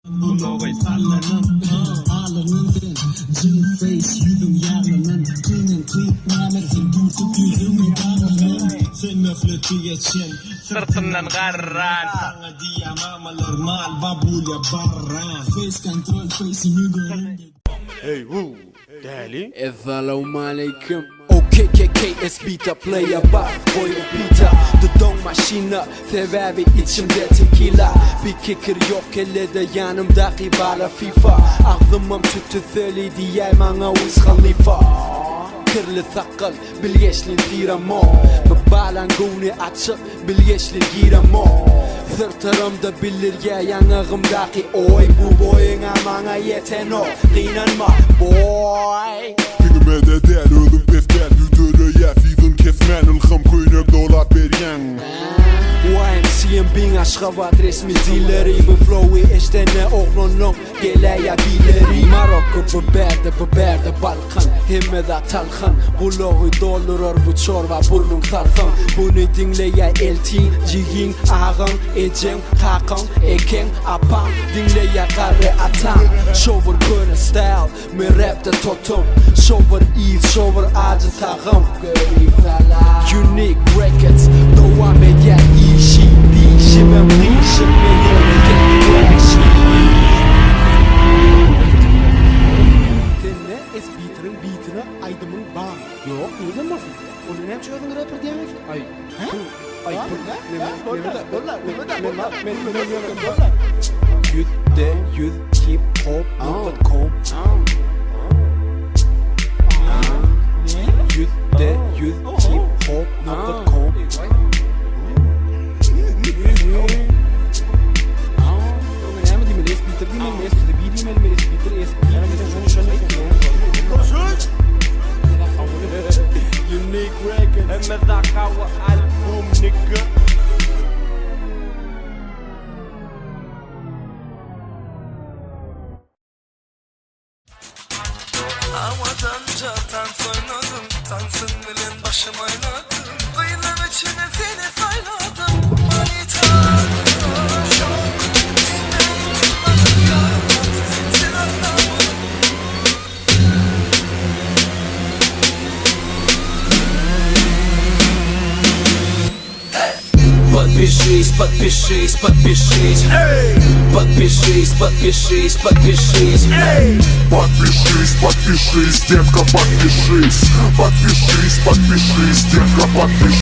Bulloğay sallanan ağlanın G-face yüzüm yarlanan Kıynen kıyıknamesin Gültük yüzümü darlanan Sen möfleti geçen Sırtından garran Sana diyamamalar mal babulya barran Face control face'imi görünce Hey woo, Dali. Assalamu alaikum. OKKK beta player bak boy repeater Dudong maşina sebebi içimde tequila Bir kikir yok ellerde yanımdaki bala FIFA Ağzımım tütü söyledi yer bana Wiz Khalifa Kırlı sakal bilgeçli diramo Babalanguni açık bilgeçli giramo Sırtlarımda bilirge yanağımdaki oy Bu boyuna bana yeten o Dinanma boy Günüme de der ölüm pestel Yüdürü ya sizin kesmen Ilham köynek dolat bergen YMC'nin bin aşkavat resmi dilleri Bu flow'u eştene oğlunun geleye bileri Marokko bu berde Balkan Hemmeda talkan Kulağı doldurur bu çorba burnun sarkan Bunu dinleye eltin Cihin ağın Ecen kakan Eken apan Dinleye karı atan Shower köre style Mi rapte totum Shower Eve Shower acı tağım Unique Records Devam eden işi Değişimim değişimim beatine aydımın bağ. Yok, nereden basın? Onu ne yapıyordun rapper diye mi? Ay. Ay. Yüzde100hiphop.com Yüzde100hiphop.com Unique record. Emedakawa album nigga. Havadanca dans oynadım Dansın bilin başım oynadım Kıyılar içine seni sayladım Manita Çok dinleyin bana yaramaz Sen anlamın Подпишись, подпишись, подпишись. Подпишись, подпишись, подпишись. Подпишись, подпишись, детка, подпишись Подпишись, подпишись, детка, подпишись